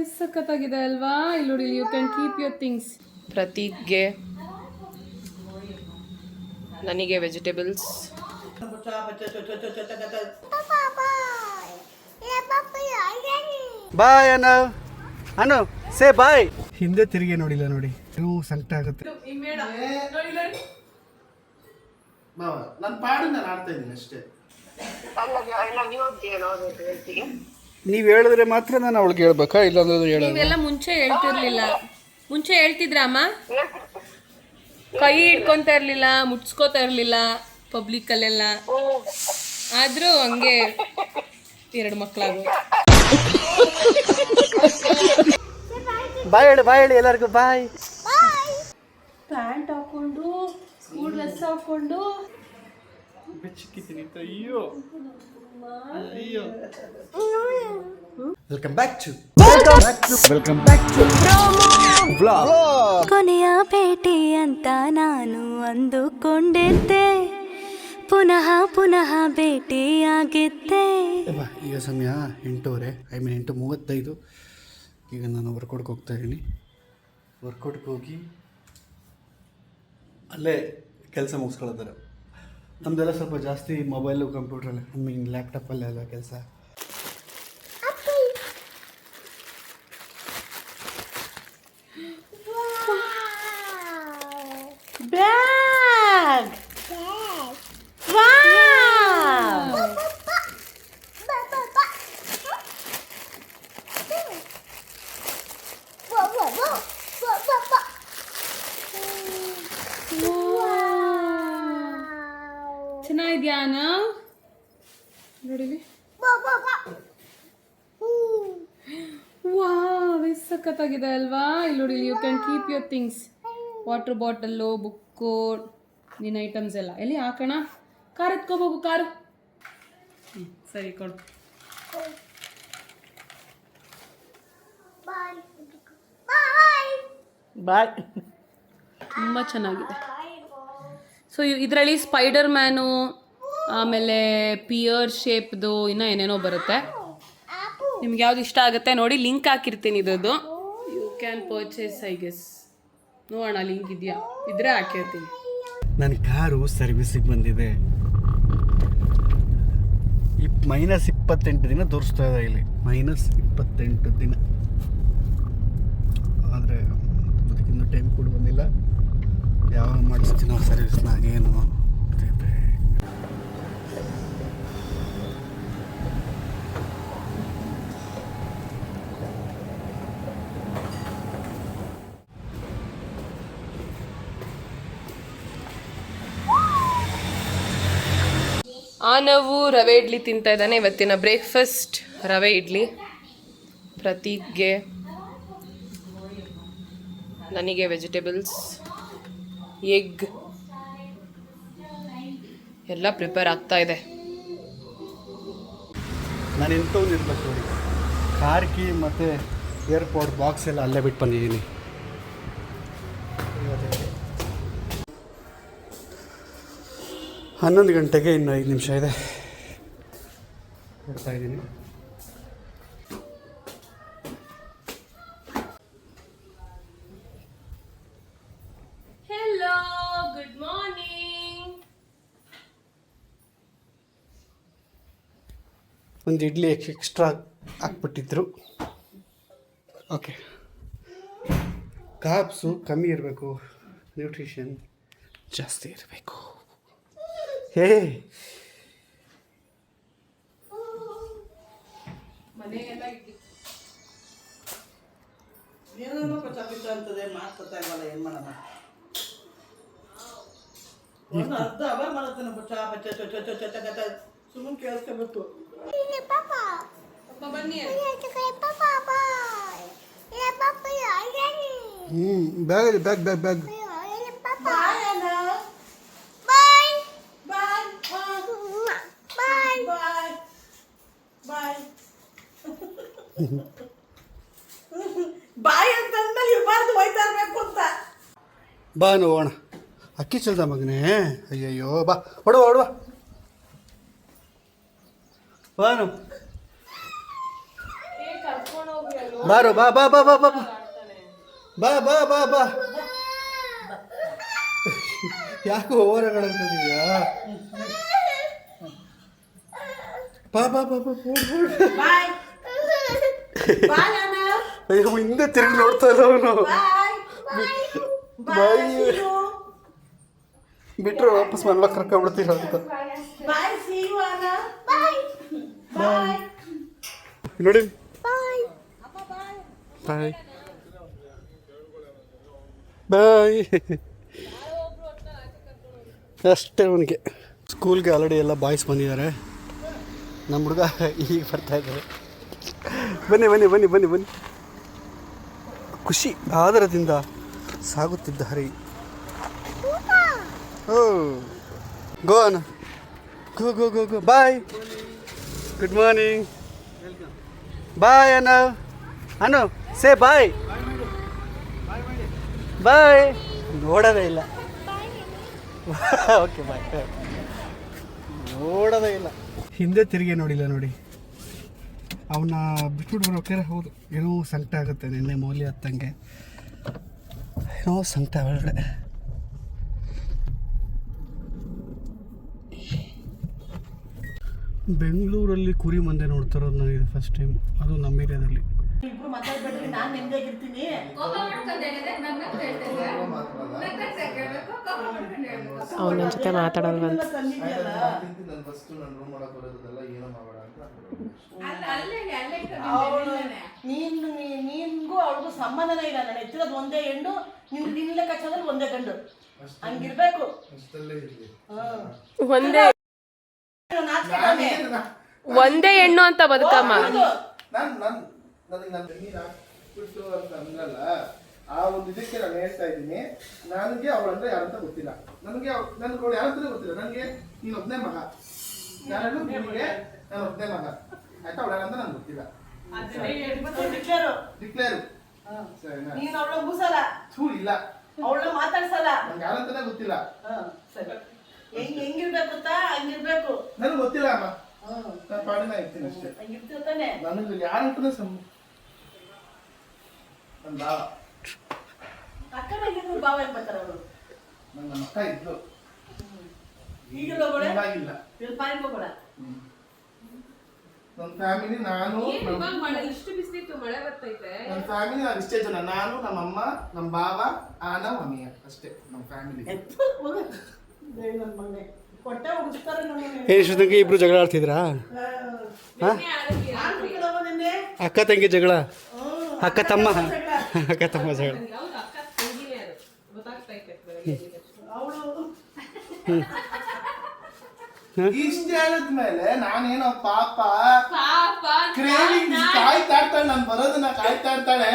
ಎಷ್ಟು ಸಖತ್ತಾಗಿದೆ ಅಲ್ವಾ? ಇಲ್ಲಿ ನೋಡಿ, you can keep your things. ಪ್ರತೀಕ್ಗೆ, ನನಗೆ ವೆಜಿಟೇಬಲ್ಸ್. ಬಾಯ್ ಅನು ಸೇ ಬಾಯ್. ಹಿಂದೆ ತಿರುಗಿ ನೋಡಿಲ್ಲ ನೋಡಿ, ನೀವು ಸಂಕಟ ಆಗುತ್ತೆ. ನನ್ನ ಪಾಡು ನಾನು ಆಡ್ತಾ ಇದ್ದೀನಿ ಅಷ್ಟೇ. ನೀವು ಹೇಳಿದ್ರೆ ಮಾತ್ರ ನಾನು ಅವಳಿಗೆ ಹೇಳ್ಬೇಕಾ? ಇಲ್ಲಾಂದ್ರೆ ಹೇಳೋದು. ನೀವೆಲ್ಲ ಮುಂಚೆ ಹೇಳ್ತಿರ್ಲಿಲ್ಲ. ಮುಂಚೆ ಹೇಳ್ತಿದ್ರ ಅಮ್ಮ? ಕೈ ಹಿಡ್ಕೊಂತ ಇರ್ಲಿಲ್ಲ, ಮುಟ್ಸ್ಕೋತಾ ಇರ್ಲಿಲ್ಲ ಪಬ್ಲಿಕ್ ಅಲ್ಲೆಲ್ಲ. ಆದ್ರೂ ಹಂಗೆ 2 ಮಕ್ಕಳಾಗು. ಬಾಯ್ ಹೇಳಿ ಎಲ್ಲರಿಗೂ ಬಾಯ್. ಪ್ಯಾಂಟ್ ಹಾಕೊಂಡು, ಸ್ಕೂಲ್ ಡ್ರೆಸ್ ಹಾಕೊಂಡು ಅಯ್ಯೋ ವೆಲ್ಕಮ್ ಬ್ಯಾಕ್ ಟು ಕೊನೆಯ ಭೇಟಿ ಅಂತ ನಾನು ಅಂದುಕೊಂಡಿದ್ದೆ, ಪುನಃ ಭೇಟಿಯಾಗಿದ್ದೆ. ಈಗ ಸಮಯ 8:30, 8:35. ಈಗ ನಾನು ವರ್ಕೌಟ್ಗೆ ಹೋಗ್ತಾ ಇದ್ದೀನಿ. ವರ್ಕೌಟ್ಗೆ ಹೋಗಿ ಅಲ್ಲೇ ಕೆಲಸ ಮುಗಿಸ್ಕೊಳ್ತಾರೆ. ನಮ್ಮದೆಲ್ಲ ಸ್ವಲ್ಪ ಜಾಸ್ತಿ ಮೊಬೈಲು, ಕಂಪ್ಯೂಟ್ರಲ್ಲಿ, ಲ್ಯಾಪ್ಟಾಪಲ್ಲೆಲ್ಲ ಕೆಲಸ. ಬ್ಯಾಗ್. ಚೆನ್ನಾಗಿದ್ಯಾ ನೋಡಿಲಿ? ವಾವ್, ಎಷ್ಟು ಸಖತ್ತಾಗಿದೆ ಅಲ್ವಾ? ಇಲ್ಲಿ ನೋಡಿ, you can keep your things. Water bottle, book, ನಿನ್ನ ಐಟಮ್ಸ್ ಎಲ್ಲ ಎಲ್ಲಿ ಹಾಕೋಣ? ಕಾರ್ ಎತ್ಕೋಬೋಗು, ಕಾರು. ಸರಿ ಕೊಡು. ಬಾಯ್. ತುಂಬ ಚೆನ್ನಾಗಿದೆ. ಸೊ ಇದರಲ್ಲಿ ಸ್ಪೈಡರ್ ಮ್ಯಾನು, ಆಮೇಲೆ ಪಿಯರ್ ಶೇಪ್ದು, ಇನ್ನೂ ಏನೇನೋ ಬರುತ್ತೆ. ನಿಮ್ಗೆ ಯಾವ್ದು ಇಷ್ಟ ಆಗುತ್ತೆ ನೋಡಿ, ಲಿಂಕ್ ಹಾಕಿರ್ತೀನಿ ಇದ್ರದ್ದು. You can purchase, I guess. ನೋಡೋಣ ಲಿಂಕ್ ಇದೆಯಾ, ಇದ್ರೆ ಹಾಕಿರ್ತೀನಿ. ನನ್ನ ಕಾರು ಸರ್ವಿಸಿಗೆ ಬಂದಿದೆ. -28 ದಿನ ತೋರಿಸ್ತಾ ಇದೆ ಇಲ್ಲಿ. -28 ದಿನ. ಆದರೆ ಅದಕ್ಕಿಂತ ಟೈಮ್ ಕೂಡ ಬಂದಿಲ್ಲ. ಯಾವಾಗ ಮಾಡಿಸ್ತೀನೋ ಸರ್ವಿಸ್ನ ಏನು ಗೊತ್ತೈತೆ. ನಾವು ರವೆ ಇಡ್ಲಿ ತಿಂತಾ ಇದ್ದಾನೆ. ಇವತ್ತಿನ ಬ್ರೇಕ್ಫಾಸ್ಟ್ ರವೆ ಇಡ್ಲಿ. ಪ್ರತೀಕ್ಗೆ, ನನಗೆ ವೆಜಿಟೇಬಲ್ಸ್, ಎಗ್ ಎಲ್ಲ ಪ್ರಿಪೇರ್ ಆಗ್ತಾ ಇದೆ. ನಾನು ಎಂಥವ್ನು ಇರ್ಬೇಕು ನೋಡಿ, ಕಾರ್ ಕೀ ಮತ್ತು ಏರ್ಪೋರ್ಟ್ ಬಾಕ್ಸ್ ಎಲ್ಲ ಅಲ್ಲೇ ಬಿಟ್ಟು ಬಂದಿದ್ದೀನಿ. 11 ಗಂಟೆಗೆ ಇನ್ನು 5 ನಿಮಿಷ ಇದೆ. ಕೊಡ್ತಾ ಇದ್ದೀನಿ. Hello, good morning. ಒಂದು ಇಡ್ಲಿ ಎಕ್ಸ್ಟ್ರಾ ಹಾಕ್ಬಿಟ್ಟಿದ್ರು. ಓಕೆ, ಕಾರ್ಬ್ಸು ಕಮ್ಮಿ ಇರಬೇಕು, ನ್ಯೂಟ್ರಿಷನ್ ಜಾಸ್ತಿ ಇರಬೇಕು. ಹೇ, ಸುಮ್ಮನೆ ಕೇಳಿಸ್ಕೋಬೇಕು. Bag bag bag bag. Bye ಅಂತಂದ್ಮೇಲೆ ಇರಬಾರ್ದು, ಹೋಯ್ತಾ ಇರಬೇಕು ಅಂತ. ಬಾ ನೋಡೋಣ. ಅಕ್ಕಿ ಚಲ್ದ ಮಗನೇ. ಅಯ್ಯಯ್ಯೋ, ಬಾ ಹೊಡುವ ಹೊಡುವ. ಬಾನು ಬಾರೋ ಬಾ ಬಾ ಬಾ ಬಾ ಬಾ ಬಾ ಬಾ ಬಾ ಬಾ ಯಾಕೋ ಓವರಗಳಂತಿದ್ಯಾ ಬಾ ಬಾ ಬಾ ಬಾ ಬಾಯ್ ಬಾಯ್ ಅಣ್ಣ ಅಯ್ಯೋ ಹಿಂದೆ ತಿರುಗಿ ನೋಡ್ತಾ ಇಲ್ಲ ಅವನು ಬಾಯ್ ಬಾಯ್ ಬಿಟ್ಟರೆ ವಾಪಸ್ ಮನೆಲ್ಲ ಕರ್ಕೊಂಡ್ಬಿಡ್ತೀರ ಅಂತ ಬಾಯ್ ಸಿ ಯು ಅಣ್ಣ ಬಾಯ್ ಬಾಯ್ ನೋಡಿ ಬಾಯ್ ಬಾಯ್ ಬಾಯ್ ಅಷ್ಟೇ ಅವನಿಗೆ ಸ್ಕೂಲ್ಗೆ ಆಲ್ರೆಡಿ ಎಲ್ಲ ಬಾಯ್ಸ್ ಬಂದಿದ್ದಾರೆ ನಮ್ಮ ಹುಡುಗ ಈಗ ಬರ್ತಾ ಇದ್ದಾರೆ ಬನ್ನಿ ಬನ್ನಿ ಬನ್ನಿ ಬನ್ನಿ ಬನ್ನಿ ಖುಷಿ ಆದರದಿಂದ ಸಾಗುತ್ತಿದ್ದಾರೆ ಓ ಗೋ ಅಣ್ಣ ಗೋ ಗೋ ಗೋ ಗೋ ಬಾಯ್ ಗುಡ್ ಮಾರ್ನಿಂಗ್ ಬಾಯ್ ಅಣ್ಣ ಅನು ಸೇ ಬಾಯ್ ಬಾಯ್ ನೋಡೋದೇ ಇಲ್ಲ ಓಕೆ ಬಾಯ್ ನೋಡೋದೇ ಇಲ್ಲ ಹಿಂದೆ ತಿರುಗಿ ನೋಡಿಲ್ಲ ನೋಡಿ ಅವನ್ನ ಬಿಟ್ಬಿಟ್ಟು ಬರೋಕೆ ಹೌದು ಏನೋ ಸಂಕಟ ಆಗುತ್ತೆ ನಿನ್ನೆ ಮೌಲ್ಯ ಹತ್ತಂಗೆ ಏನೋ ಸಂಕಟ ಒಳಗಡೆ ಬೆಂಗಳೂರಲ್ಲಿ ಕುರಿ ಮಂದೆ ನೋಡ್ತಾರೋದು ನಾನು ಇದು ಫಸ್ಟ್ ಟೈಮ್ ಅದು ನಮ್ಮ ಏರಿಯಾದಲ್ಲಿ ಇಬ್ರು ಮಾತಾಡ್ಬೇಡ್ರಿ ನಾನು ನೆಮ್ಮದಿಯಾಗಿರ್ತೀನಿ ಅವನ ಜೊತೆ ಮಾತಾಡಲ್ವಂತ ತಂದಿದ್ಯಲ್ಲ ನಿನ್ಗೂ ಅವಳಿಗೂ ಸಂಬಂಧನೇ ಇಲ್ಲ ನಾನು ಎತ್ತಿರೋದು ಒಂದೇ ಹೆಣ್ಣು ನಿನ್ ಲೆಕ್ಕಾಚಾರದಲ್ಲಿ ಒಂದೇ ಗಂಡು ಹಂಗಿರ್ಬೇಕು ಒಂದೇ ಹೆಣ್ಣು ಅಂತ ಬದುಕಮ್ಮ. ಆ ಒಂದು ಇದಕ್ಕೆ ನಾನು ಹೇಳ್ತಾ ಇದ್ದೀನಿ. ನನಗೆ ಅವಳಂದ್ರೆ ಯಾರಂತ ಗೊತ್ತಿಲ್ಲ, ನನಗೆ ಅವಳು ಯಾರಂತಾನೆ ಗೊತ್ತಿಲ್ಲ. ನನಗೆ ನೀನು ಒಬ್ಬನೇ ಮಗ, ನಾನು ನಿನಗೆ ನಾನು ಒಬ್ಬನೇ ಮಗ ಆಯ್ತಾ. ಅವಳ ಯಾರಂತ ನನಗೆ ಗೊತ್ತಿಲ್ಲ. ಡಿಕ್ಲೇರು ನೀನು ಅವಳ ಮೂಸಲ್ಲ ಇಲ್ಲ, ಅವಳು ಮಾತಾಡ್ಸಲ್ಲ, ನಂಗೆ ಯಾರಂತಾನೆ ಗೊತ್ತಿಲ್ಲ. ಹೆಂಗಿರ್ಬೇಕು ಗೊತ್ತಾ, ಹಂಗಿರ್ಬೇಕು. ನನಗೆ ಗೊತ್ತಿಲ್ಲ ಅಮ್ಮ, ನಾನು ಪಾಡಿನ ಇರ್ತೀನಿ ಅಷ್ಟೇ. ಹಂಗಿರ್ತಾನೆ ನನಗೆ ಯಾರಂತಾನೆ ನನ್ನ ಭಾವ ಅಕ್ಕ ಬಂದಿದ್ರು ಭಾವ ಏನ್ ಬರ್ತಾರ ಅವರು. ನನ್ನ ಅಕ್ಕ ಇದ್ಲು, ಈಗಿಲ್ಲ ಹೋಗೋಣ ಇವಾಗಿಲ್ಲ. ಇಲ್ಲಿ ಪಾಯಿಂಟ್ ಹೋಗೋಣ. ನನ್ನ ಫ್ಯಾಮಿಲಿ ನಾನು ಇಷ್ಟು ಬಿಸಿಲಿತ್ತು, ಮಳೆ ಬರ್ತೈತೆ. ನನ್ನ ಫ್ಯಾಮಿಲಿ ನಾನು ಇಷ್ಟೇ ಜನ, ನಾನು ನಮ್ಮಮ್ಮ ನಮ್ಮ ಭಾವ ಆನ ಮಮ್ಮಿಯ ಅಷ್ಟೇ ನಮ್ಮ ಫ್ಯಾಮಿಲಿ. ಕೊಟ್ಟೆ ಹುಡುಕ್ತಾರೆ ಇಷ್ಟೊತ್ತಿಗೆ ಇಬ್ರು ಜಗಳ ಆಡ್ತಿದ್ರಾ? ಅಕ್ಕ ತಂಗಿ ಜಗಳ, ಅಕ್ಕ ತಮ್ಮ ಜಗಳ. ಇಷ್ಟ ಹೇಳಿದ್ಮೇಲೆ ನಾನೇನೋ ಪಾಪ ಕ್ರೇವಿಂಗ್ ಕಾಯ್ತಾ ಇರ್ತಾಳೆ, ನಾನು ಬರೋದನ್ನ ಕಾಯ್ತಾ ಇರ್ತಾಳೆ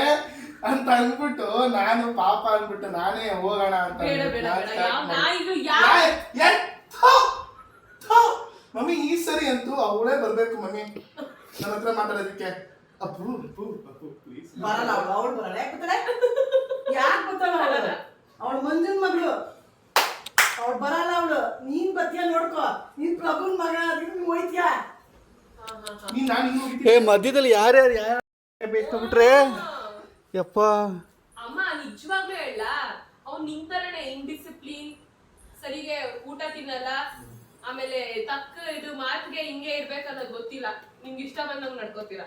ಅಂತ ಅಂದ್ಬಿಟ್ಟು ನಾನು ಪಾಪ ಅಂದ್ಬಿಟ್ಟು ನಾನೇ ಹೋಗೋಣ ಅಂತ ಮಮ್ಮಿ ಈ ಸರಿ ಅಂತೂ ಅವಳೇ ಬರ್ಬೇಕು ಮಮ್ಮಿ ನನ್ನ ಹತ್ರ ಮಾತಾಡೋದಕ್ಕೆ. ಅಪ್ಪು ಅಪ್ಪು ಅಪ್ಪು ಪ್ಲೀಸ್ ಬರಲ್ಲ ಅವಳು, ಅವಳು ಬರಲ್ಲ. ಯಾಕೆ ಬರ್ತಾಳೆ? ಯಾಕೆ ಬರ್ತಾಳ ಅವಳು? ಅವಳು ಮಂಜುನ್ ಮಗಳು, ಅವಳು ಬರಲ್ಲ. ಅವಳು ನೀನ್ ಬತ್ತಿಯ ನೋಡ್ಕೋ, ನೀನ್ ಪ್ರಭುನ್ ಮಗ, ನೀನ್ ಹೋಯ್ತೀಯ. ನೀನ್ ನಾನು ಇನ್ನೂ ಏ ಮಧ್ಯದಲ್ಲಿ ಯಾರ್ಯಾರು ಬಿಟ್ಬಿಟ್ರೆ ಯಪ್ಪ. ಅಮ್ಮ ನಿಜವಾಗ್ಲೂ ಹೇಳ, ಅವ್ನು ನಿಂತರನೆ ಇಂಡಿಸಿಪ್ಲಿನ್, ಸರಿಗೆ ಊಟ ತಿನ್ನಲ್ಲ, ಆಮೇಲೆ ತಕ್ಕ ಇದು ಮಾತಿಗೆ ಹಿಂಗೆ ಇರ್ಬೇಕನ್ನೋದು ಗೊತ್ತಿಲ್ಲ. ನಿಮ್ಗೆ ಇಷ್ಟ ಬಂದಂಗ್ ನಡ್ಕೋತೀರಾ.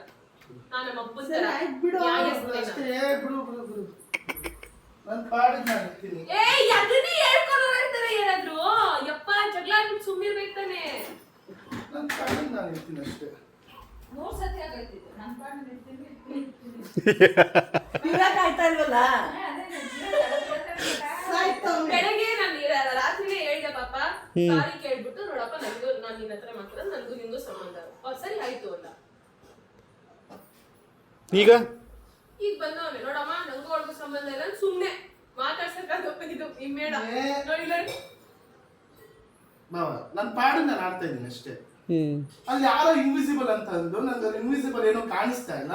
ನಾನು ನಮ್ಮ ಅಪ್ಪನ ತರ ಬಿಡು ಅಷ್ಟೇ, ಬಿಡು ಬಿಡು ಬಿಡು ನನ್ನ ಪಾಡಿಗೆ ನಾನು ಇರ್ತೀನಿ. ಅದನ್ನೇ ಹೇಳ್ಕೊಂಡು ಹೇಳ್ತಾರೆ ಏನಾದ್ರು. ಯಪ್ಪ ಜಗಳ ಆಡ್ಬಿಟ್ಟು ಸುಮ್ಮಿರ್ಬೇಕು ತಾನೆ. ನನ್ನ ಪಾಡಿಗೆ ನಾನು ಇರ್ತೀನಿ ಅಷ್ಟೇ. 3 ಸತಿ ಆಗೈತಿತ್ತು ನನ್ನ ಪಾಡಿಗೆ ಇರ್ತೀನಿ. ಇವಾಗ ಆಯ್ತಾ ಇಲ್ವಲ್ಲ? ಬೆಳಗ್ಗೆ ನಾನು ರಾತ್ರಿನೇ ಹೇಳ್ದೆ ಪಾಪ, ಸಾರಿ ಕೇಳ್ಬಿಟ್ಟು ನೋಡಪ್ಪ ನನಗೂ ನಾನು ನಿನ್ನ ಹತ್ರ ಮಾತಾಡ, ನನಗೂ ನಿಂದು ಸಂಬಂಧ ಸರಿ ಆಯ್ತು ಅಲ್ಲ. ಈಗ ಬಂದವನೆ ನೋಡಮ್ಮ, ನಂಗೂ ಅವಳಿಗೂ ಸಂಬಂಧ ಇಲ್ಲ, ಸುಮ್ನೆ ಮಾತಾಡ್ಸಕ್ಕಾಗ ಇದು ಮೇಡ ನೋಡಿ ನೋಡಿ. ನನ್ನ ಪಾಡಿಗೆ ನಾನು ಆಡ್ತಾ ಇದ್ದೀನಿ ಅಷ್ಟೇ. ಅಲ್ಲಿ ಯಾರೋ ಇನ್ವಿಸಿಬಲ್ ಅಂತ ಅಂದು ನಂಗೆ ಇನ್ವಿಸಿಬಲ್ ಏನೋ ಕಾಣಿಸ್ತಾ ಇಲ್ಲ,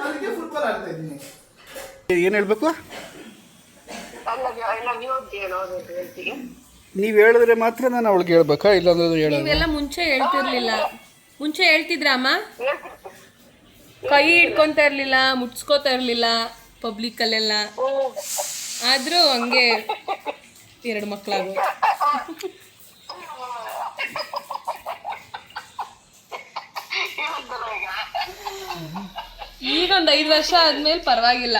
ಅದಕ್ಕೆ ಫುಟ್ಬಾಲ್ ಆಡ್ತಾ ಇದ್ದೀನಿ. ಏನು ಹೇಳ್ಬೇಕು? ನೀವು ಹೇಳಿದ್ರೆ ಮಾತ್ರ ನಾನು ಅವಳಿಗೆ ಹೇಳ್ಬೇಕಾ, ಇಲ್ಲಾಂದ್ರೆ ಹೇಳೋದು? ನೀವೆಲ್ಲ ಮುಂಚೆ ಹೇಳ್ತಿರ್ಲಿಲ್ಲ. ಮುಂಚೆ ಹೇಳ್ತಿದ್ರಾ ಅಮ್ಮ? ಕೈ ಹಿಡ್ಕೊಂತ ಇರ್ಲಿಲ್ಲ, ಮುಟ್ಸ್ಕೋತಾ ಇರ್ಲಿಲ್ಲ ಪಬ್ಲಿಕ್ಕಲ್ಲೆಲ್ಲ. ಆದ್ರೂ ಹಂಗೆ 2 ಮಕ್ಕಳಾಗೋ. ಈಗ ಒಂದು 5 ವರ್ಷ ಆದ್ಮೇಲೆ ಪರವಾಗಿಲ್ಲ.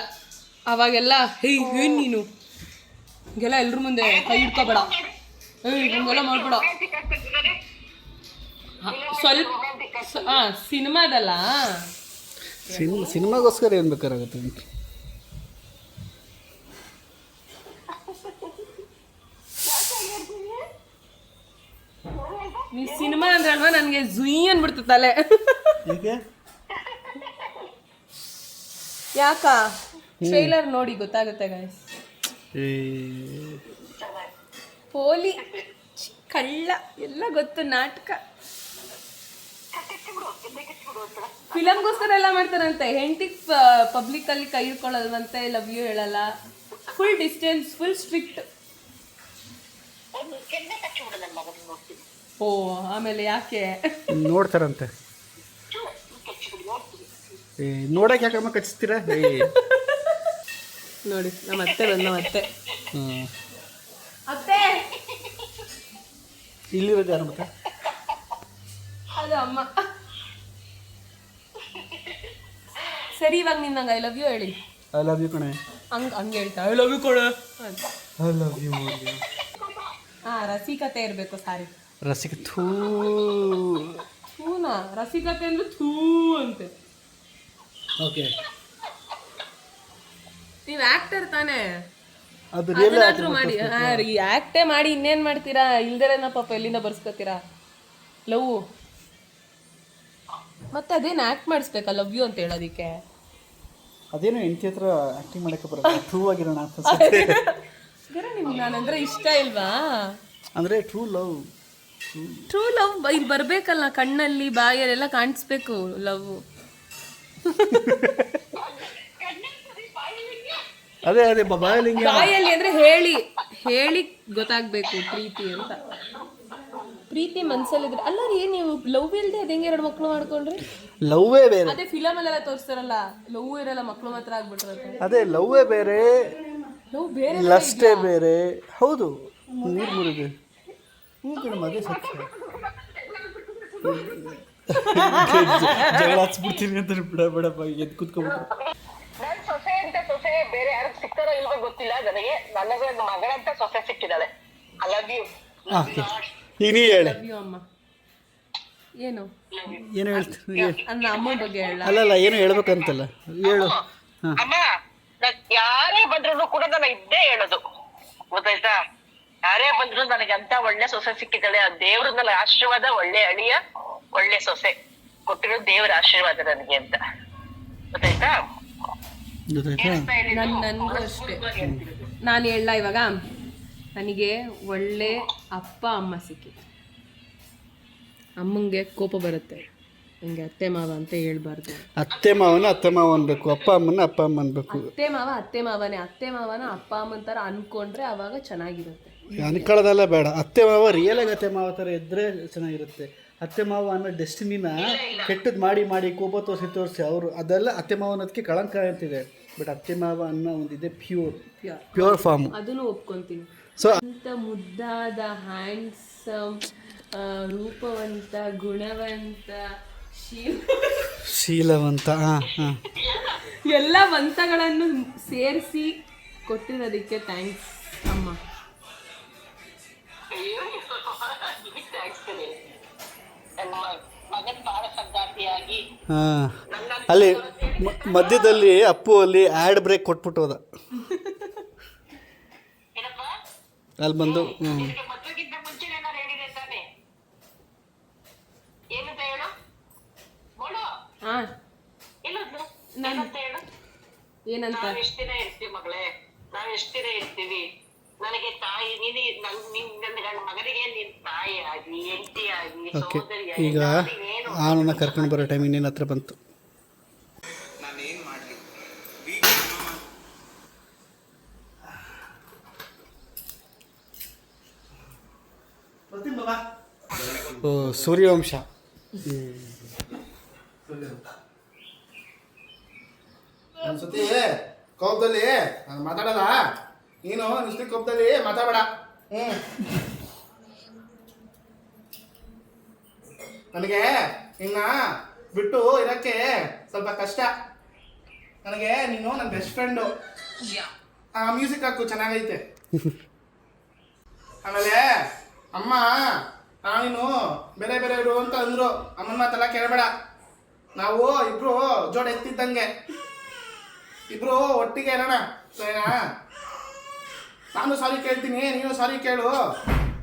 ಅವಾಗೆಲ್ಲ ಏನ್ ನೀನು ಹಿಂಗೆಲ್ಲ ಎಲ್ರ ಮುಂದೆ ಕೈ ಹಿಡ್ಕೋಬೇಡ, ಹಿಂಗೆಲ್ಲ ಮಾಡ್ಬೇಡ. ಸ್ವಲ್ಪ ಸಿನಿಮಾದಲ್ಲ, ಸಿನಿಮಾಗೋಸ್ಕರ ಏನು ಬೇಕಾಗುತ್ತೆ ಅಂತ. ನೀ ಸಿನಿಮಾ ಅಂದ್ರೆ ಅಲ್ವಾ ನನಗೆ ಜುಯಿ ಅನ್ಬಿಡ್ತು ತಲೆ. ಯಾಕ ಟ್ರೈಲರ್ ನೋಡಿ ಗೊತ್ತಾಗುತ್ತೆ ಗೈಸ್. ಪೋಲಿ ಕಳ್ಳ ಎಲ್ಲ ಗೊತ್ತು, ನಾಟಕ ಫಿಲಮ್ಗೋಸ್ಕರ ಎಲ್ಲ ಮಾಡ್ತಾರಂತೆ. ಹೆಂಡತಿಗೆ ಪಬ್ಲಿಕ್ ಅಲ್ಲಿ ಕೈ ಹಿಡ್ಕೊಳ್ಳಲ್ವಂತೆ, ಲವ್ ಯು ಹೇಳಲ್ಲ, ಫುಲ್ ಡಿಸ್ಟೆನ್ಸ್, ಫುಲ್ ಸ್ಟ್ರಿಕ್ಟ್. ಓ ಆಮೇಲೆ ಯಾಕೆ ನೋಡ್ತಾರಂತೆ? ನೋಡಕ್ಕೆ ಯಾಕಮ್ಮ ಕಚ್ತೀರಾ? ನೋಡಿ ನಮ್ಮ ಅತ್ತೆ ಬಂದ, ಮತ್ತೆ ಅತ್ತೆ ಇಲ್ಲಿರೋದು ಯಾರು ಮತ್ತೆ? ಅದು ಅಮ್ಮ. ಸರಿ ಇವಾಗ ನೀನು ನಂಗೆ ಐ ಲವ್ ಯು ಹೇಳಿ. ಐ ಲವ್ ಯು ಕಣೆ. ಹಂಗೆ ಹೇಳ್ತಾ ಐ ಲವ್ ಯು ಕೊಡು ಅಂತ. I love you. ರಸಿಕತೆ ಇರಬೇಕು. ಸಾರಿ ರಸಿಕ ಥೂನಾ, ರಸಿಕತೆ ಅಂದ್ರೆ ಥೂ ಅಂತೆ. ಓಕೆ, ನೀವು ಆಕ್ಟರ್ ತಾನೇ, ಅದು ಅದನ್ನಾದ್ರೂ ಮಾಡಿ. ಈ ಆಕ್ಟೇ ಮಾಡಿ ಇನ್ನೇನ್ ಮಾಡ್ತೀರಾ? ಇಲ್ದೇನ ಪಾಪ ಎಲ್ಲಿಂದ ಬರ್ಸ್ಕೊತೀರಾ ಲವ್? ಮತ್ತೆ ಅದೇನು ಆಕ್ಟ್ ಮಾಡಿಸ್ಬೇಕಾ ಲವ್ ಯು ಅಂತ ಹೇಳೋದಿಕ್ಕೆ? ಅದೇನೋ ಹೆಂಡತಿ ಹತ್ರ ಆಕ್ಟಿಂಗ್ ಮಾಡಕ್ಕೆ ಬರುತ್ತೆ. ಟ್ರೂ ಆಗಿರೋಣ ಅಂತ ನಿಮ್ಗೆ ನಾನಂದ್ರೆ ಇಷ್ಟ ಇಲ್ವಾ? ಅಂದರೆ ಟ್ರೂ ಲವ್ ಇಲ್ಲಿ ಬರ್ಬೇಕಲ್ಲ, ಕಣ್ಣಲ್ಲಿ ಬಾಯಲ್ಲೆಲ್ಲ ಕಾಣಿಸ್ಬೇಕು ಲವ್. ಅದೇ ಬಾಯಲಿಂಗ. ಬಾಯಲ್ಲಿ ಅಂದ್ರೆ ಹೇಳಿ ಹೇಳಿ ಗೊತ್ತಾಗ್ಬೇಕು ಪ್ರೀತಿ ಅಂತ. ಪ್ರೀತಿ ಮನ್ಸಲ್ಲಿದ್ರೆ ಅಲ್ಲ ರೀ, ನೀವು ಲವ್ ಇಲ್ದೆ ಅದ ಹೆಂಗೆ 2 ಮಕ್ಳು ಮಾಡ್ಕೊಂಡ್ರಿ? ಲವ್ವೇ ಬೇರೆ. ಅದೇ ಫಿಲಮ್ ಅಲ್ಲೆಲ್ಲ ತೋರಿಸ್ತಾರಲ್ಲ, ಲವ್ ಇರಲ್ಲ, ಮಕ್ಳು ಮಾತ್ರ ಆಗ್ಬಿಟ್ರತ್ತೆ. ಅದೇ ಲವ್ವೇ ಬೇರೆ, ಲವ್ ಬೇರೆ, ಲಸ್ಟೇ ಬೇರೆ. ಹೌದು, ನೀರು ಮುರಿದೆ ಅದೇ ಸತ್ಯ. ಜಗಳ ಹಚ್ಬಿಡ್ತೀನಿ ಅಂತ ಬಿಡಪ್ಪ, ಎದ್ದು ಕೂತ್ಕೊಬಿಟ್ರು. ನನ್ ಸೊಸೆ ಅಂತ ಸೊಸೆ ಬೇರೆ ಯಾರು ಸಿಗ್ತಾರೋ ಇಲ್ವೋ ಗೊತ್ತಿಲ್ಲ ನನಗೆ. ನನಗೆ ಮಗಳಂತ ಸೊಸೆ ಸಿಕ್ಕಿದ್ದಾಳೆ. I love you. ಈಗ ನೀ ಹೇಳಿ ಅಮ್ಮ. ಏನು ಹೇಳ್ತೀನಿ? ನನ್ನ ಅಮ್ಮ ಬಗ್ಗೆ ಹೇಳ. ಅಲ್ಲಲ್ಲ, ಏನು ಹೇಳ್ಬೇಕಂತಲ್ಲ, ಹೇಳು. ಅಮ್ಮ, ಯಾರೇ ಬಂದ್ರು ಕೂಡ ನಾನು ಇದ್ದೇ ಹೇಳೋದು, ಗೊತ್ತಾಯ್ತಾ? ಯಾರೇ ಬಂದ್ರು ನನಗೆ ಅಂತ ಒಳ್ಳೆ ಸೊಸೆ ಸಿಕ್ಕಿದ್ದಾಳೆ. ಆ ದೇವ್ರ ನನ್ನ ಆಶೀರ್ವಾದ, ಒಳ್ಳೆ ಅಳಿಯ, ಒಳ್ಳೆ ಸೊಸೆ ಕೊಟ್ಟಿರೋ ದೇವರ ಆಶೀರ್ವಾದ ನನಗೆ ಅಂತ, ಗೊತ್ತಾಯ್ತಾ? ನನ್ಗೂ ಅಷ್ಟೇ. ನಾನು ಹೇಳ ಇವಾಗ, ನನಗೆ ಒಳ್ಳೆ ಅಪ್ಪ ಅಮ್ಮ ಸಿಕ್ಕಿದೆ. ಅಮ್ಮಂಗೆ ಕೋಪ ಬರುತ್ತೆ, ಹಿಂಗೆ ಅತ್ತೆ ಮಾವ ಅಂತ ಹೇಳ್ಬಾರ್ದು. ಅತ್ತೆ ಮಾವ ಅನ್ಬೇಕು, ಅಪ್ಪ ಅಮ್ಮ ಅನ್ಬೇಕು. ಅತ್ತೆ ಮಾವನೇ, ಅತ್ತೆ ಮಾವನ ಅಪ್ಪ ಅಮ್ಮನ ಥರ ಅನ್ಕೊಂಡ್ರೆ ಅವಾಗ ಚೆನ್ನಾಗಿರುತ್ತೆ. ಅನ್ಕೊಳ್ಳೋದೆಲ್ಲ ಬೇಡ. ಅತ್ತೆ ಮಾವ ರಿಯಲ್ ಆಗಿ ಅತ್ತೆ ಮಾವ ಥರ ಇದ್ದರೆ ಚೆನ್ನಾಗಿರುತ್ತೆ. ಅತ್ತೆ ಮಾವ ಅನ್ನೋ ಡೆಸ್ಟಿನಿನ ಕೆಟ್ಟದ್ದು ಮಾಡಿ ಕೋಪ ತೋರಿಸಿ ಅವರು, ಅದೆಲ್ಲ ಅತ್ತೆ ಮಾವ ಅನ್ನೋದಕ್ಕೆ ಕಳಂಕ ಅಂತಿದೆ. ಬಟ್ ಅತ್ತೆ ಮಾವ ಅನ್ನೋ ಒಂದಿದೆ ಪ್ಯೂರ್ ಫಾರ್ಮ್, ಅದನ್ನು ಒಪ್ಕೊಂತೀನಿ. ಸೊ ಅಂತ ಮುದ್ದಾದ, ಹ್ಯಾಂಡ್ಸಮ್, ರೂಪವಂತ, ಗುಣವಂತ, ಶೀಲವಂತ, ಎಲ್ಲ ವಂತಗಳನ್ನು ಸೇರಿಸಿ ಕೊಟ್ಟಿರೋದಕ್ಕೆ ಥ್ಯಾಂಕ್ಸ್ ಅಮ್ಮ. ಅಲ್ಲಿ ಮಧ್ಯದಲ್ಲಿ ಅಪ್ಪು ಅಲ್ಲಿ ಆ್ಯಡ್ ಬ್ರೇಕ್ ಕೊಟ್ಬಿಟ್ಟು ಹೋದ. ಅಲ್ಲಿ ಬಂದು ಏನಂತ ಎಷ್ಟು ದಿನ ಇರ್ತೀವಿ ಮಗಳೇ, ನಾವ್ ಎಷ್ಟು ದಿನ ಇರ್ತೀವಿ? ನನಗೆ ತಾಯಿ ನನ್ನ ಮಗನಿಗೆ ನೀನ್ ತಾಯಿ ಆಗಿ, ಹೆಂಡತಿ ಆಗಿ, ಸಹೋದರಿ ಆಗಿ. ಈಗ ಅವನನ್ನ ಕರ್ಕೊಂಡು ಬರೋ ಟೈಮ್ ಇನ್ನೇನು ಹತ್ರ ಬಂತು. ಓ, ಸೂರ್ಯವಂಶ. ಒಂದ್ಸತಿ ಕೋಪದಲ್ಲಿ ನಾನು ಮಾತಾಡಲ್ಲ, ನೀನು ಇಷ್ಟು ಕೋಪದಲ್ಲಿ ಮಾತಾಡಬೇಡ. ನನಗೆ ನಿನ್ನ ಬಿಟ್ಟು ಇರೋಕ್ಕೆ ಸ್ವಲ್ಪ ಕಷ್ಟ. ನನಗೆ ನೀನು ನನ್ನ ಬೆಸ್ಟ್ ಫ್ರೆಂಡು. ಮ್ಯೂಸಿಕ್ ಹಾಕು, ಚೆನ್ನಾಗೈತೆ. ಆಮೇಲೆ ಅಮ್ಮ ನೀನು ಬೇರೆ ಬೇರೆ ಇರು ಅಂತ ಅಂದರು. ಅಮ್ಮನ ಮಾತೆಲ್ಲ ಕೇಳಬೇಡ. ನಾವು ಇಬ್ರು ಜೋಡಿ ಎತ್ತಿದ್ದಂಗೆ, ಇಬ್ರು ಒಟ್ಟಿಗೆ ಇರೋಣ, ಸರಿನಾ? ನಾನು ಸಾರಿ ಕೇಳ್ತೀನಿ, ನೀನು ಸಾರಿ ಕೇಳು,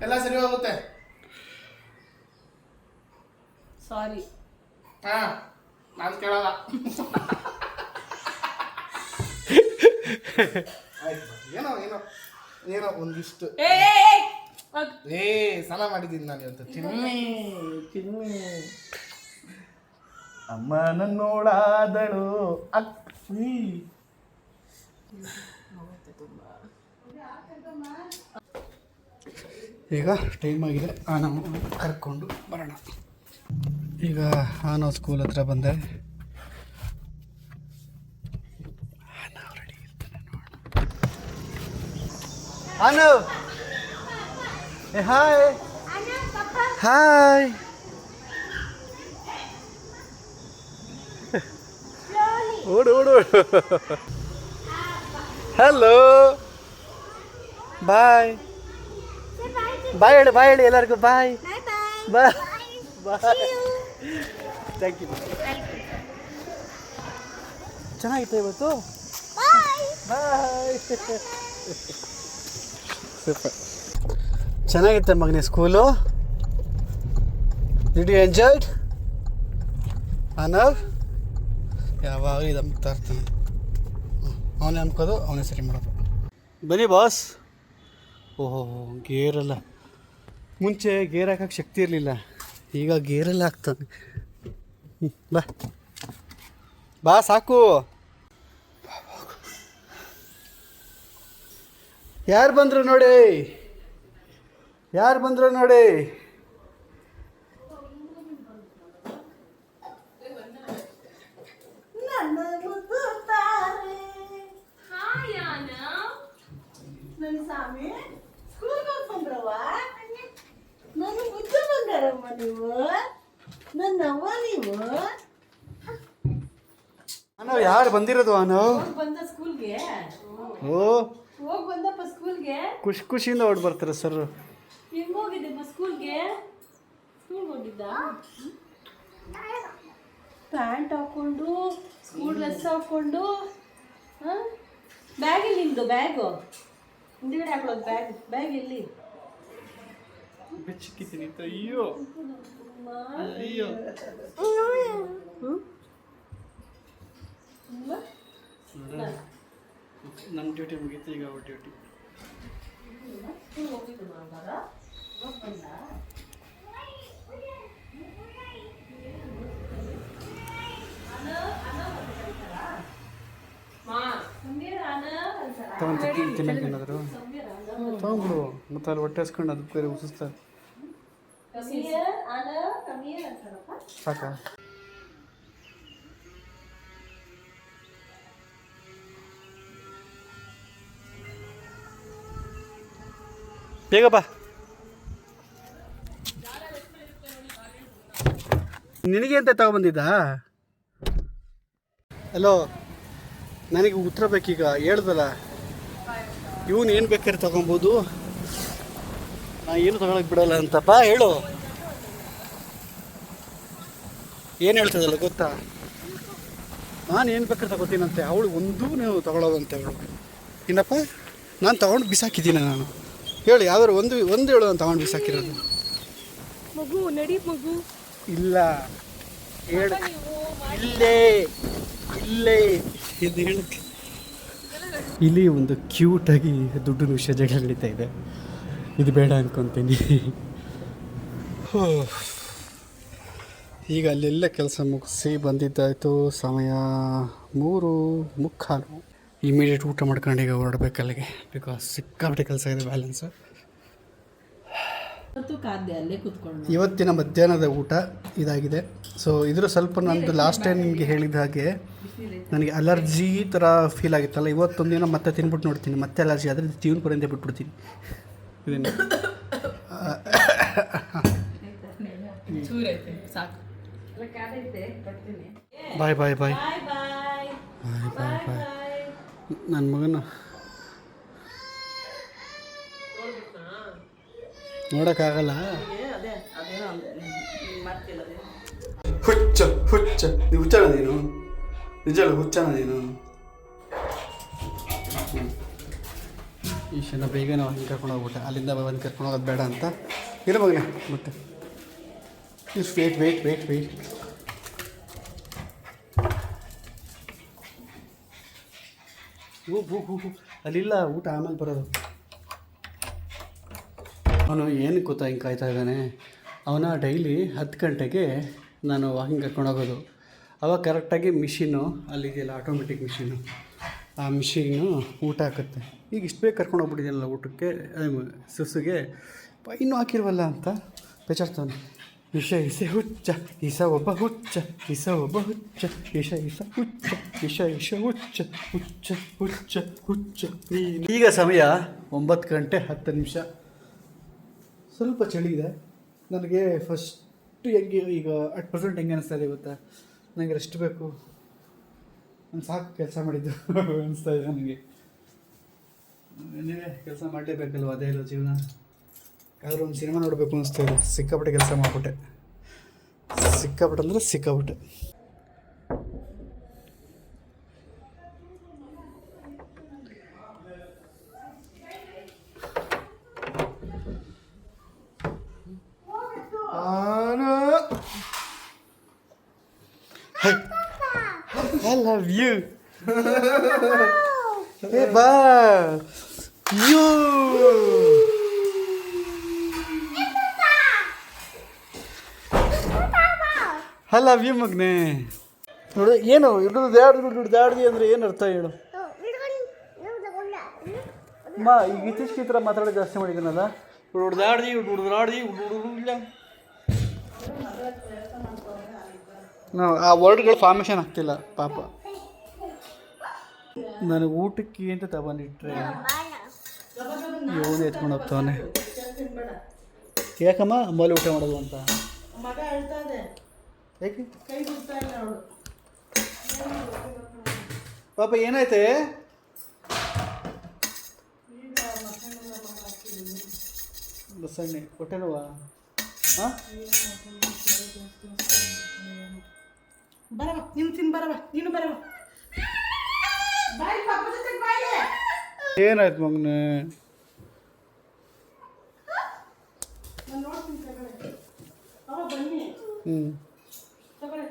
ಎಲ್ಲ ಸರಿ ಹೋಗುತ್ತೆ. ಸಾರಿ. ನಾನು ಕೇಳಲ್ಲ. ಆಯ್ತು, ಏನೋ ಏನೋ ಏನೋ ಒಂದಿಷ್ಟು. ಸ್ನಾನ ಮಾಡಿದ್ದೀನಿ ನಾನು ಇವತ್ತು. ಚಿನ್ನಿ ಅಮ್ಮ ನನ್ನೋಳಾದಳು ಅಕ್ಕಿ. ಈಗ ಟೈಮ್ ಆಗಿದೆ, ನಮ್ಮ ಕರ್ಕೊಂಡು ಬರೋಣ. ಈಗ ನಾವು ಸ್ಕೂಲ್ ಹತ್ರ ಬಂದೆ. Anu, hi hi. ಓಡು ಓಡು. ಹಲೋ, ಬಾಯ್ ಬಾಯ್ ಹೇಳಿ, ಬಾಯ್ ಹೇಳಿ ಎಲ್ಲರಿಗೂ. Bye bye bye. Thank you. ಚೆನ್ನಾಗಿತ್ತು ಇವತ್ತು. ಬಾಯ್. ಸೂಪರ್. ಚೆನ್ನಾಗಿತ್ತು ಮಗನೇ school. Did you enjoyed? Anav ಯಾವಾಗಲೂ ಇದು ಅಮ್ತಾ ಇರ್ತಾನೆ. ಅವನೇ ಅನ್ಕೋದು, ಅವನೇ ಸರಿ ಮಾಡೋದು. ಬನ್ನಿ ಬಾಸ್. ಓಹೋ, ಗೇರಲ್ಲ. ಮುಂಚೆ ಗೇರ್ ಹಾಕಕ್ಕೆ ಶಕ್ತಿ ಇರಲಿಲ್ಲ, ಈಗ ಗೇರೆಲ್ಲ ಹಾಕ್ತಾನೆ. ಬಾ ಬಾ, ಸಾಕು. ಯಾರು ಬಂದರು ನೋಡಿ, ಯಾರು ಬಂದರು ನೋಡಿ. ನನ್ನ ಸ್ವಾಮಿ ಸ್ಕೂಲ್ಗೆ ಹೋಗ್ಬಂದ್ರವ. ನನ್ನ ಮುದ್ದು ಬಂಗಾರಮ್ಮ ನೀವು, ನನ್ನವ್ವ ನೀವು. ಅನವ್ ಯಾರು ಬಂದಿರೋದು? ಅನವ್ ಬಂದ ಸ್ಕೂಲ್ಗೆ, ಓ ಹೋಗಿ ಬಂದಪ್ಪ ಸ್ಕೂಲ್ಗೆ. ಖುಷಿಯಿಂದ ಓಡಿ ಬರ್ತಾರೆ ಸರ್. ಹೆಂಗ್ ಹೋಗಿದ್ದೆಪ್ಪ ಸ್ಕೂಲ್ಗೆ? ಸ್ಕೂಲ್ಗೆ ಹೋಗಿದ್ದ? ಪ್ಯಾಂಟ್ ಹಾಕ್ಕೊಂಡು, ಸ್ಕೂಲ್ ಡ್ರೆಸ್ ಹಾಕ್ಕೊಂಡು. ಬ್ಯಾಗ್ ಇಲ್ಲಿ ನಿಂದು? ಬ್ಯಾಗು ಹಿಂದಿಗಡೆ ಹಾಕೊಳ್ಳೋದು. ಬ್ಯಾಗ್ ಎಲ್ಲಿ? ಬೆಚ್ಚಿಕ್ಕಿದ್ದೀನಿ. ಅಯ್ಯೋ ಅಯ್ಯೋ. ನನ್ನ ಡ್ಯೂಟಿ ಮುಗೀತು, ಈಗ ಅವ್ರ ಡ್ಯೂಟಿ. ತಿನ್ನಕ್ಕೆ ಏನಾದರೂ ತೊಗೊಂಡ್ಬಿಡು. ಮತ್ತೆ ಅಲ್ಲಿ ಹೊಟ್ಟೆ ಹಸ್ಕೊಂಡು ಅದಕ್ಕೆ ಬೇರೆ ಉಸಿಸ್ತಾರೆ. ಸಾಕಾ? ಬೇಗ ಬಾ. ನಿನಗೆ ಅಂತ ತಗೊಬಂದಿದ್ದಾ? ಹಲೋ, ನನಗೆ ಉತ್ತರ ಬೇಕೀಗ. ಹೇಳ್ದಲ್ಲ, ಇವನು ಏನು ಬೇಕಾದ್ರೆ ತಗೊಬೋದು, ನಾ ಏನು ತಗೊಳಕ್ಕೆ ಬಿಡೋಲ್ಲ ಅಂತಪ್ಪ. ಹೇಳು, ಏನು ಹೇಳ್ತದಲ್ಲ ಗೊತ್ತಾ? ನಾನು ಏನು ಬೇಕಾದ್ರೆ ತಗೋತೀನಂತೆ, ಅವಳು ಒಂದೂ ನೀವು ತಗೊಳ್ಳೋದಂತೆ ಅವಳು. ಏನಪ್ಪ, ನಾನು ತಗೊಂಡು ಬಿಸಾಕಿದ್ದೀನಿ. ನಾನು ಹೇಳು, ಯಾವ್ದಾರು ಒಂದು ಹೇಳು ನಾನು ತಗೊಂಡು ಬಿಸಾಕಿರೋದು. ಮಗು ನಡಿ ಮಗು. ಇಲ್ಲ, ಹೇಳು. ಇಲ್ಲೇ ಇಲ್ಲೇ ಇದು ಹೇಳಕ್ಕೆ. ಇಲ್ಲಿ ಒಂದು ಕ್ಯೂಟಾಗಿ ದುಡ್ಡಿನ ವಿಷಯ ಜಗಳ ನಡೀತಾ ಇದೆ. ಇದು ಬೇಡ ಅನ್ಕೊತೀನಿ. ಈಗ ಅಲ್ಲೆಲ್ಲ ಕೆಲಸ ಮುಗಿಸಿ ಬಂದಿದ್ದಾಯಿತು. ಸಮಯ 3:45. ಇಮಿಡಿಯೇಟ್ ಊಟ ಮಾಡ್ಕೊಂಡು ಈಗ ಹೊರಡ್ಬೇಕು ಅಲ್ಲಿಗೆ. ಬಿಕಾಸ್ ಸಿಕ್ಕಾಪಟ್ಟೆ ಕೆಲಸ ಇದೆ, ಬ್ಯಾಲೆನ್ಸು. ಕಾದ್ದೆ ಅಲ್ಲೇ ಕೂತ್ಕೊಂಡು. ಇವತ್ತಿನ ಮಧ್ಯಾಹ್ನದ ಊಟ ಇದಾಗಿದೆ. ಸೊ ಇದ್ರ ಸ್ವಲ್ಪ ನಂದು ಲಾಸ್ಟ್ ಟೈಮ್ ನಿಮಗೆ ಹೇಳಿದ ಹಾಗೆ ನನಗೆ ಅಲರ್ಜಿ ಥರ ಫೀಲ್ ಆಗಿತ್ತಲ್ಲ, ಇವತ್ತೊಂದಿನ ಮತ್ತೆ ತಿನ್ಬಿಟ್ಟು ನೋಡ್ತೀನಿ, ಮತ್ತೆ ಅಲರ್ಜಿ ಆದರೆ ಜೀವನ ಪರ್ಯಂತ ಬಿಟ್ಬಿಡ್ತೀನಿ ಇದನ್ನು. ಸಾಕು. ಬಾಯ್ ಬಾಯ್ ಬಾಯ್ ಬಾಯ್ ಬಾಯ್ ಬಾಯ್. ನನ್ನ ಮಗನ ನೋಡೋಕ್ಕಾಗಲ್ಲ. ಹುಚ್ಚ ಹುಚ್ಚ ನೀವು ಹುಚ್ಚನ ನೀನು, ನಿಜ ಹುಚ್ಚನ ನೀನು. ಈಶನ ಬೇಗ ನಾವು ಹಿಂಗೆ ಕರ್ಕೊಂಡು ಹೋಗ್ಬಿಟ್ಟೆ, ಅಲ್ಲಿಂದ ಬಂದು ಕರ್ಕೊಂಡು ಹೋಗೋದು ಬೇಡ ಅಂತ ಇರೋ ಮಗನೇ. ಮತ್ತೆ ವೇಟ್ ವೇಟ್ ವೇಟ್ ವೇಟ್. ಅಲ್ಲಿಲ್ಲ ಊಟ ಆಮೇಲೆ ಬರೋದು. ಅವನು ಏನಕ್ಕೆ ಗೊತ್ತಾ ಹಿಂಗೆ ಕಾಯ್ತಾ ಇದ್ದಾನೆ, ಅವನ ಡೈಲಿ 10 ಗಂಟೆಗೆ ನಾನು ವಾಕಿಂಗ್ ಕರ್ಕೊಂಡು ಹೋಗೋದು. ಅವಾಗ ಕರೆಕ್ಟಾಗಿ ಮಿಷಿನ್ನು ಅಲ್ಲಿದೆಯಲ್ಲ ಆಟೋಮೆಟಿಕ್ ಮಿಷಿನ್ನು, ಆ ಮಿಷಿನ್ನು ಊಟ ಹಾಕುತ್ತೆ. ಈಗ ಇಷ್ಟು ಬೇಗ ಕರ್ಕೊಂಡು ಹೋಗ್ಬಿಟ್ಟಿದ್ದೀನಲ್ಲ ಊಟಕ್ಕೆ, ಸುಸುಗೆ ಇನ್ನೂ ಹಾಕಿಲ್ವಲ್ಲ ಅಂತ ಬೇಚಾಡ್ತಾನೆ. ಇಸ ಹುಚ್ಚ, ಇಸ ಒಬ್ಬ ಹುಚ್ಚ, ಇಸ ಒಬ್ಬ ಹುಚ್ಚ, ಇಸ ಹುಚ್ಚ, ಇಸ ಹುಚ್ಚ, ಹುಚ್ಚ ಹುಚ್ಚ ಹುಚ್ಚ. ಈಗ ಸಮಯ 9 ಗಂಟೆ 10 ನಿಮಿಷ. ಸ್ವಲ್ಪ ಚಳಿ ಇದೆ ನನಗೆ. ಫಸ್ಟ್ ಹೆಂಗೆ ಈಗ ಅಟ್ ಪ್ರೆಸೆಂಟ್ ಹೆಂಗೆ ಅನಿಸ್ತಾ ಇದೆ ಗೊತ್ತಾ, ನನಗೆ ರೆಸ್ಟ್ ಬೇಕು, ನಾನು ಸಾಕು ಕೆಲಸ ಮಾಡಿದ್ದು ಅನಿಸ್ತಾ ಇದೆ ನನಗೆ. ನೀವೇ ಕೆಲಸ ಮಾಡಲೇಬೇಕಲ್ವ, ಅದೇ ಇಲ್ಲ ಜೀವನ. ಯಾವ್ದಾದ್ರು ಒಂದು ಸಿನಿಮಾ ನೋಡಬೇಕು ಅನಿಸ್ತಾ ಇದೆ. ಸಿಕ್ಕಾಪಟ್ಟೆ ಕೆಲಸ ಮಾಡಿಬಿಟ್ಟೆ, ಸಿಕ್ಕಾಪಟ್ಟೆ ಅಂದರೆ ಸಿಕ್ಕಾಪಟ್ಟೆ. I love you. Hey, bye. You. I love you, ಮಗನೇ. ನೋಡು ಏನು ಹಿಡಿದಾಡ್ದಿ ಅಂದರೆ ಏನು ಅರ್ಥ ಹೇಳು. ಅಮ್ಮ ಈಗ ಇತ್ತೀಚೆಗೆ ಈ ಥರ ಮಾತಾಡೋದು ಜಾಸ್ತಿ ಮಾಡಿದ್ದೀನಲ್ಲ. ಹುಡ್ದಾಡ್ದಿ ನಾವು ಆ ವರ್ಡ್ಗಳು ಫಾರ್ಮೇಷನ್ ಆಗ್ತಿಲ್ಲ ಪಾಪ. ನನಗೆ ಊಟಕ್ಕೆ ಅಂತ ತಗೊಂಡಿಟ್ರೆ ಇವನು ಎತ್ಕೊಂಡು ಹೋಗ್ತಾನೆ. ಯಾಕಮ್ಮ ಅಮ್ಮಲ್ಲಿ ಊಟ ಮಾಡೋದು ಅಂತ ಮಗ ಹೇಳ್ತಾ ಇದೆ, ಯಾಕೆ ಕೈ ಬಿಡ್ತಾ ಇಲ್ಲ ಅವಳು. ಪಾಪ ಏನಾಯ್ತೆ? ಬಸಣ್ಣೆ ಹೊಟ್ಟೆ ನೋವಾ? ಹಾಂ ಬರವ, ನೀನು ತಿನ್ ಬರವ, ನೀನು ಬರವ. ಬಾಯ್ ಪಾಪ ಜೊತೆ ಬಾಯ್. ಏನಾಯ್ತು ಮಗನೇ? ನಾನು ನೋಡ್ತೀನಿ ತಗೊಳ್ಳಿ. ಅವ ಬನ್ನಿ ತಗೊಳ್ಳಿ.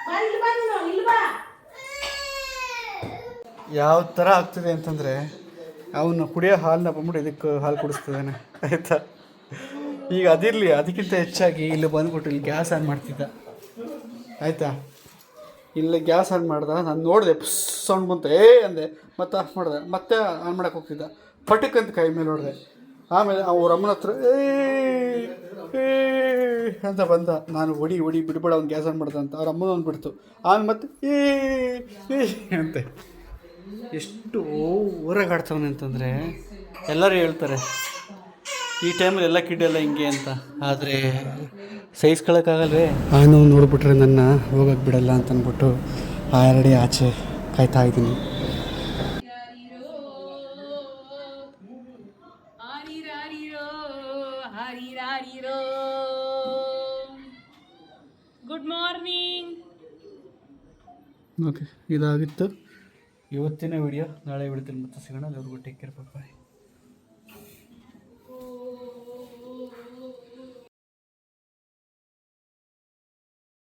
ಬಾ ಇಲ್ಲಿ ಬಾ, ನೀನು ಇಲ್ಲಿ ಬಾ. ಯಾವ ಥರ ಆಗ್ತಿದೆ ಅಂತಂದರೆ ಅವನು ಕುಡಿಯೋ ಹಾಲನ್ನ ಬಂದ್ಬಿಟ್ಟು ಇದಕ್ಕೆ ಹಾಲು ಕುಡಿಸ್ತಿದ್ದಾನೆ ಆಯಿತಾ. ಈಗ ಅದಿರಲಿ, ಅದಕ್ಕಿಂತ ಹೆಚ್ಚಾಗಿ ಇಲ್ಲಿ ಬಂದ್ಬಿಟ್ಟು ಇಲ್ಲಿ ಗ್ಯಾಸ್ ಆನ್ ಮಾಡ್ತಿದ್ದ ಆಯಿತಾ. ಇಲ್ಲಿ ಗ್ಯಾಸ್ ಆನ್ ಮಾಡ್ದ, ನಾನು ನೋಡಿದೆ ಸೌಂಡ್ ಬಂತು, ಅಂದೆ, ಮತ್ತೆ ಆಫ್ ಮಾಡಿದೆ, ಮತ್ತೆ ಆನ್ ಮಾಡೋಕ್ಕೆ ಹೋಗ್ತಿದ್ದ. ಪಟಕ್ ಅಂತ ಕೈ ಮೇಲೆ ನೋಡಿದೆ. ಆಮೇಲೆ ಅವ್ರ ಅಮ್ಮನ ಹತ್ರ ಅಂತ ಬಂದ. ನಾನು ಹೊಡಿ ಬಿಡ್ಬೇಡ ಅವ್ನು ಗ್ಯಾಸ್ ಆನ್ ಮಾಡ್ದ ಅಂತ. ಅವ್ರ ಅಮ್ಮನ ಅಂದ್ಬಿಡ್ತು. ಆಮೇಲೆ ಮತ್ತೆ ಅಂತೆ. ಎಷ್ಟು ಹೊರಗಾಡ್ತವನೆ ಅಂತಂದರೆ ಎಲ್ಲರೂ ಹೇಳ್ತಾರೆ ಈ ಟೈಮಲ್ಲಿ ಎಲ್ಲ ಕಿಡ್ ಎಲ್ಲ ಹಿಂಗೆ ಅಂತ. ಆದರೆ ಸಹಿಸ್ಕೊಳಕ್ಕಾಗಲ್ವೇ? ನಾನು ನೋಡ್ಬಿಟ್ರೆ ನನ್ನ ಹೋಗಕ್ಕೆ ಬಿಡಲ್ಲ ಅಂತ ಅಂದ್ಬಿಟ್ಟು ಆಲ್ರೆಡಿ ಆಚೆ ಕಾಯ್ತಾ ಇದ್ದೀನಿ. Good morning. ಓಕೆ, ಇದಾಗಿತ್ತು ಇವತ್ತಿನ ವಿಡಿಯೋ. ನಾಳೆ ವಿಡಿಯೋದಲ್ಲಿ ಮತ್ತೆ ಸಿಗೋಣ. ಎಲ್ಲರಿಗೂ ಟೇಕ್ ಕೇರ್, ಬಾಯ್.